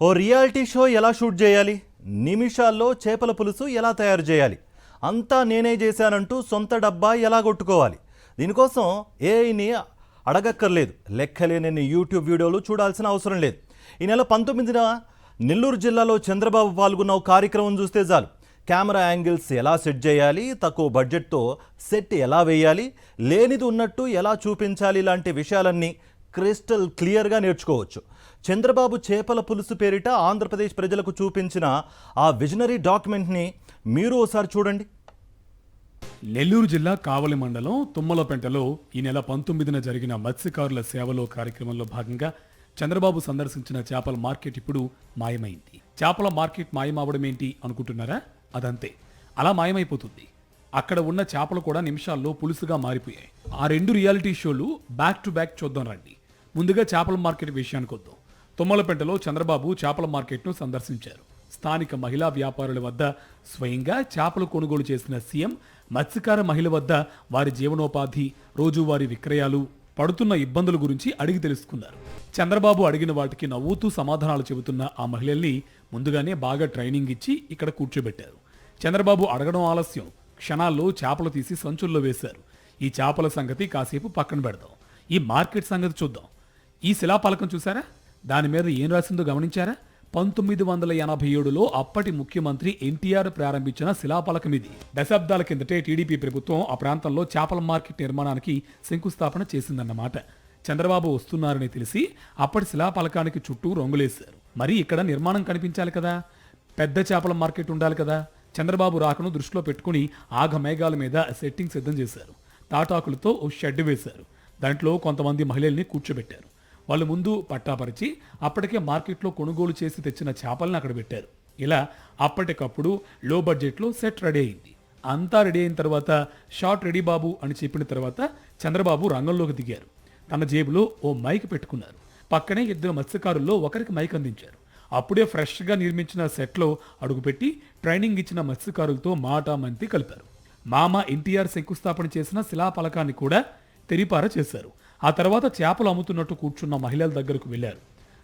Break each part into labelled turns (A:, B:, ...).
A: ఓ reality show ఎలా shoot చేయాలి, నిమిషాల్లో చేపల పులుసు ఎలా తయారు చేయాలి, అంతా నేనే చేశానంటూ సొంత డబ్బా ఎలా కొట్టుకోవాలి. దీనికోసం ఏఐని అడగక్కర్లేదు, లెక్కలేనన్ని యూట్యూబ్ వీడియోలు చూడాల్సిన అవసరం లేదు. ఈ నెల 19న నెల్లూరు జిల్లాలో చంద్రబాబు పాల్గొన్న కార్యక్రమం చూస్తే చాలు. కెమెరా యాంగిల్స్ ఎలా సెట్ చేయాలి, తక్కువ బడ్జెట్తో సెట్ ఎలా వేయాలి, లేనిది ఉన్నట్టు ఎలా చూపించాలి లాంటి విషయాలన్నీ క్రిస్టల్ క్లియర్గా నేర్చుకోవచ్చు. చంద్రబాబు చేపల పులుసు పేరిట ఆంధ్రప్రదేశ్ ప్రజలకు చూపించిన ఆ విజనరీ డాక్యుమెంట్ని మీరు ఒకసారి చూడండి.
B: నెల్లూరు జిల్లా కావలి మండలం తుమ్మలపెంటలో ఈ నెల 19న జరిగిన మత్స్యకారుల సేవలో కార్యక్రమంలో భాగంగా చంద్రబాబు సందర్శించిన చేపల మార్కెట్ ఇప్పుడు మాయమైంది. చేపల మార్కెట్ మాయమవడం ఏంటి అనుకుంటున్నారా? అదంతే, అలా మాయమైపోతుంది. అక్కడ ఉన్న చేపలు కూడా నిమిషాల్లో పులుసుగా మారిపోయాయి. ఆ రెండు రియాలిటీ షోలు బ్యాక్ టు బ్యాక్ చూద్దాం రండి. ముందుగా చేపల మార్కెట్ విషయానికి వద్దాం. తుమ్మలపెంటలో చంద్రబాబు చేపల మార్కెట్ను సందర్శించారు. స్థానిక మహిళా వ్యాపారుల వద్ద స్వయంగా చేపలు కొనుగోలు చేసిన సీఎం మత్స్యకార మహిళ వద్ద వారి జీవనోపాధి, రోజువారీ విక్రయాలు, పడుతున్న ఇబ్బందుల గురించి అడిగి తెలుసుకున్నారు. చంద్రబాబు అడిగిన వాటికి నవ్వుతూ సమాధానాలు చెబుతున్న ఆ మహిళల్ని ముందుగానే బాగా ట్రైనింగ్ ఇచ్చి ఇక్కడ కూర్చోబెట్టారు. చంద్రబాబు అడగడం ఆలస్యం, క్షణాల్లో చేపలు తీసి సంచుల్లో వేశారు. ఈ చేపల సంగతి కాసేపు పక్కన పెడదాం, ఈ మార్కెట్ సంగతి చూద్దాం. ఈ శిలాఫలకం చూసారా? దాని మీద ఏం రాసిందో గమనించారా? 1987లో అప్పటి ముఖ్యమంత్రి ఎన్టీఆర్ ప్రారంభించిన శిలాఫలకం ఇది. దశాబ్దాల కిందటే టీడీపీ ప్రభుత్వం ఆ ప్రాంతంలో చేపల మార్కెట్ నిర్మాణానికి శంకుస్థాపన చేసిందన్నమాట. చంద్రబాబు వస్తున్నారని తెలిసి అప్పటి శిలాఫలకానికి చుట్టూ రంగులేశారు. మరి ఇక్కడ నిర్మాణం కనిపించాలి కదా, పెద్ద చేపల మార్కెట్ ఉండాలి కదా. చంద్రబాబు రాకను దృష్టిలో పెట్టుకుని ఆగమేఘాల మీద సెట్టింగ్ సిద్ధం చేశారు. తాటాకులతో ఓ షెడ్ వేశారు. దాంట్లో కొంతమంది మహిళల్ని కూర్చోబెట్టారు. వాళ్ళు ముందు పట్టాపరిచి అప్పటికే మార్కెట్లో కొనుగోలు చేసి తెచ్చిన చేపలను అక్కడ పెట్టారు. ఇలా అప్పటికప్పుడు లో బడ్జెట్లో సెట్ రెడీ అయింది. అంతా రెడీ అయిన తర్వాత షాట్ రెడీ బాబు అని చెప్పిన తర్వాత చంద్రబాబు రంగంలోకి దిగారు. తన జేబులో ఓ మైక్ పెట్టుకున్నారు. పక్కనే ఇద్దరు మత్స్యకారుల్లో ఒకరికి మైక్ అందించారు. అప్పుడే ఫ్రెష్గా నిర్మించిన సెట్లో అడుగుపెట్టి ట్రైనింగ్ ఇచ్చిన మత్స్యకారులతో మాట మంతి కలిపారు. మామ ఎన్టీఆర్ శంకుస్థాపన చేసిన శిలాఫలకాన్ని కూడా తెరిపార చేశారు. ఆ తర్వాత చేపలు అమ్ముతున్నట్టు కూర్చున్న మహిళల దగ్గరకు వెళ్లారు.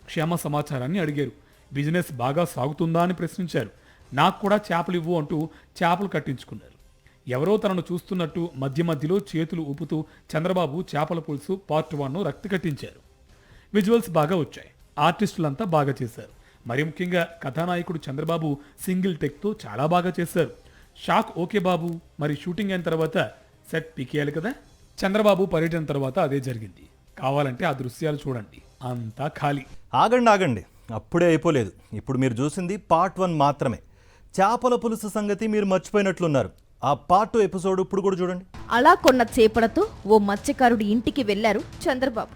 B: క్షేమ సమాచారాన్ని అడిగారు. బిజినెస్ బాగా సాగుతుందా అని ప్రశ్నించారు. నాకు కూడా చేపలు ఇవ్వు అంటూ చేపలు కట్టించుకున్నారు. ఎవరో తనను చూస్తున్నట్టు మధ్య మధ్యలో చేతులు ఊపుతూ చంద్రబాబు చేపల పులుసు పార్ట్ 1 రక్తి కట్టించారు. విజువల్స్ బాగా వచ్చాయి. ఆర్టిస్టులంతా బాగా చేశారు. మరి ముఖ్యంగా కథానాయకుడు చంద్రబాబు సింగిల్ టెక్తో చాలా బాగా చేశారు. షాక్ ఓకే బాబు, మరి షూటింగ్ అయిన తర్వాత సెట్ పీకేయాలి కదా. చంద్రబాబు పర్యటన తర్వాత అదే జరిగింది. కావాలంటే ఆ దృశ్యాలు చూడండి, అంతా ఖాళీ.
A: ఆగండి, అప్పుడే అయిపోలేదు. ఇప్పుడు మీరు చూసింది పార్ట్ 1 మాత్రమే. చేపల పులుసు సంగతి మీరు మర్చిపోయినట్లున్నారు. ఆ పార్ట్ 2 ఎపిసోడ్ ఇప్పుడు కూడా చూడండి.
C: అలా కొన్న చేపలతో ఓ మత్స్యకారుడి ఇంటికి వెళ్లారు చంద్రబాబు.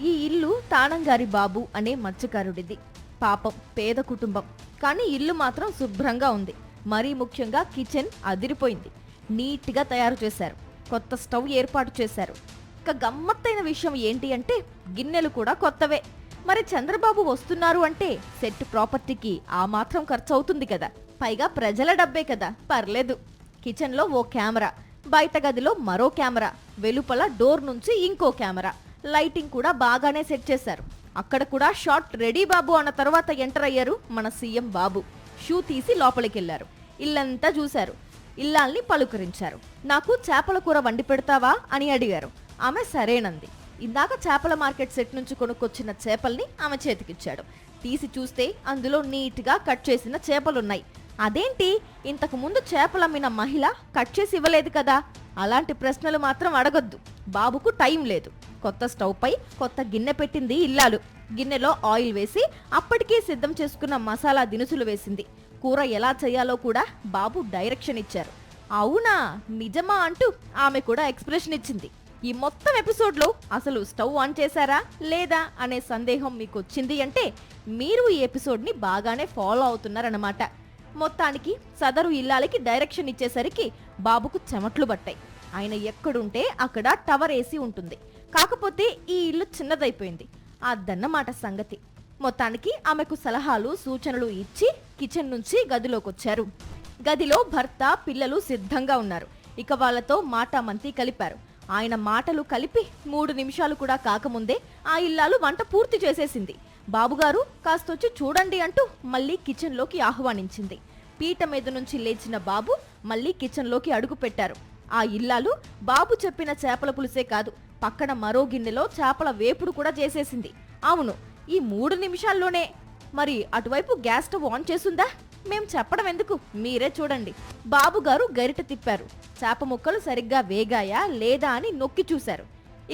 C: ఈ ఇల్లు తానంగారి బాబు అనే మత్స్యకారుడిది. పాపం పేద కుటుంబం, కానీ ఇల్లు మాత్రం శుభ్రంగా ఉంది. మరీ ముఖ్యంగా కిచెన్ అదిరిపోయింది. నీట్గా తయారు చేశారు. కొత్త స్టవ్ ఏర్పాటు చేశారు. ఇక గమ్మత్తైన విషయం ఏంటి అంటే గిన్నెలు కూడా కొత్తవే. మరి చంద్రబాబు వస్తున్నారు అంటే సెట్ ప్రాపర్టీకి ఆ మాత్రం ఖర్చు అవుతుంది కదా. పైగా ప్రజల డబ్బే కదా, పర్లేదు. కిచెన్లో ఓ కెమెరా, బయట గదిలో మరో కెమెరా, వెలుపల డోర్ నుంచి ఇంకో కెమెరా, లైటింగ్ కూడా బాగానే సెట్ చేశారు. అక్కడ కూడా షాట్ రెడీ బాబు అన్న తర్వాత ఎంటర్ అయ్యారు మన సీఎం బాబు. షూ తీసి లోపలికి వెళ్లారు. ఇల్లంతా చూశారు. ఇల్లాల్ని పలుకరించారు. నాకు చేపల కూర వండి పెడతావా అని అడిగారు. ఆమె సరేనంది. ఇందాక చేపల మార్కెట్ సెట్ నుంచి కొనుక్కొచ్చిన చేపల్ని ఆమె చేతికిచ్చాడు. తీసి చూస్తే అందులో నీట్గా కట్ చేసిన చేపలున్నాయి. అదేంటి, ఇంతకు ముందు చేపలమ్మిన మహిళ కట్ చేసి ఇవ్వలేదు కదా? అలాంటి ప్రశ్నలు మాత్రం అడగొద్దు. బాబుకు టైం లేదు. కొత్త స్టవ్ పై కొత్త గిన్నె పెట్టింది ఇల్లాలు. గిన్నెలో ఆయిల్ వేసి అప్పటికే సిద్ధం చేసుకున్న మసాలా దినుసులు వేసింది. కూర ఎలా చేయాలో కూడా బాబు డైరెక్షన్ ఇచ్చారు. అవునా, నిజమా అంటూ ఆమె కూడా ఎక్స్ప్రెషన్ ఇచ్చింది. ఈ మొత్తం ఎపిసోడ్లో అసలు స్టవ్ ఆన్ చేశారా లేదా అనే సందేహం మీకు వచ్చింది అంటే మీరు ఈ ఎపిసోడ్ని బాగానే ఫాలో అవుతున్నారన్నమాట. మొత్తానికి సదరు ఇల్లాలకి డైరెక్షన్ ఇచ్చేసరికి బాబుకు చెమట్లు పట్టాయి. ఆయన ఎక్కడుంటే అక్కడ టవర్ ఏసీ ఉంటుంది. కాకపోతే ఈ ఇల్లు చిన్నదైపోయింది. అదన్నమాట సంగతి. మొత్తానికి ఆమెకు సలహాలు సూచనలు ఇచ్చి కిచెన్ నుంచి గదిలోకొచ్చారు. గదిలో భర్త పిల్లలు సిద్ధంగా ఉన్నారు. ఇక వాళ్ళతో మాటామంతి కలిపారు. ఆయన మాటలు కలిపి 3 నిమిషాలు కూడా కాకముందే ఆ ఇల్లాలు వంట పూర్తి చేసేసింది. బాబుగారు కాస్తొచ్చి చూడండి అంటూ మళ్ళీ కిచెన్లోకి ఆహ్వానించింది. పీట మీద నుంచి లేచిన బాబు మళ్ళీ కిచెన్లోకి అడుగు పెట్టారు. ఆ ఇల్లాలు బాబు చెప్పిన చేపల పులుసే కాదు, పక్కన మరో గిన్నెలో చేపల వేపుడు కూడా చేసేసింది. అవును, ఈ 3 నిమిషాల్లోనే. మరి అటువైపు గ్యాస్ స్టవ్ ఆన్ చేసుందా? మేం చెప్పడం ఎందుకు, మీరే చూడండి. బాబుగారు గరిట తిప్పారు. చేప ముక్కలు సరిగ్గా వేగాయా లేదా అని నొక్కి చూశారు.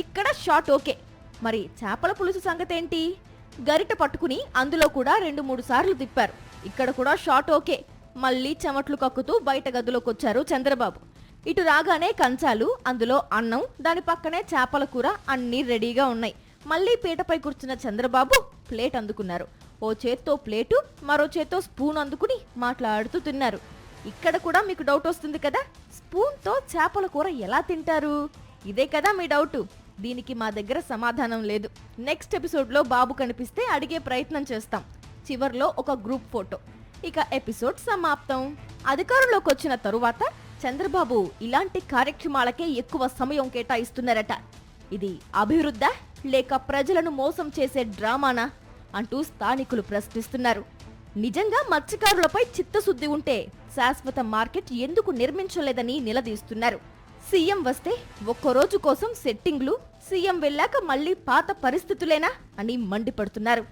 C: ఇక్కడ షాట్ ఓకే. మరి చేపల పులుసు సంగతేంటి? గరిట పట్టుకుని అందులో కూడా 2-3 సార్లు తిప్పారు. ఇక్కడ కూడా షాట్ ఓకే. మళ్ళీ చెమట్లు కక్కుతూ బయట గదిలోకొచ్చారు చంద్రబాబు. ఇటు రాగానే కంచాలు, అందులో అన్నం, దాని పక్కనే చేపల కూర అన్నీ రెడీగా ఉన్నాయి. మళ్ళీ పీటపై కూర్చున్న చంద్రబాబు ప్లేట్ అందుకున్నారు. ఓ చేత్తో ప్లేటు, మరో చేత్తో స్పూన్ అందుకుని మాట్లాడుతూ తిన్నారు. ఇక్కడ కూడా మీకు డౌట్ వస్తుంది కదా, స్పూన్తో చేపల కూర ఎలా తింటారు? ఇదే కదా మీ డౌటు. దీనికి మా దగ్గర సమాధానం లేదు. నెక్స్ట్ ఎపిసోడ్లో బాబు కనిపిస్తే అడిగే ప్రయత్నం చేస్తాం. చివర్లో ఒక గ్రూప్ ఫోటో. ఇక ఎపిసోడ్ సమాప్తం. అధికారంలోకి వచ్చిన తరువాత చంద్రబాబు ఇలాంటి కార్యక్రమాలకే ఎక్కువ సమయం కేటాయిస్తున్నారట. ఇది అభివృద్ధా లేక ప్రజలను మోసం చేసే డ్రామానా అంటూ స్థానికులు ప్రశ్నిస్తున్నారు. నిజంగా మత్స్యకారులపై చిత్తశుద్ధి ఉంటే శాశ్వత మార్కెట్ ఎందుకు నిర్మించలేదని నిలదీస్తున్నారు. సీఎం వస్తే ఒక్కరోజు కోసం సెట్టింగ్లు, సీఎం వెళ్ళాక మళ్ళీ పాత పరిస్థితులేనా అని మండిపడుతున్నారు.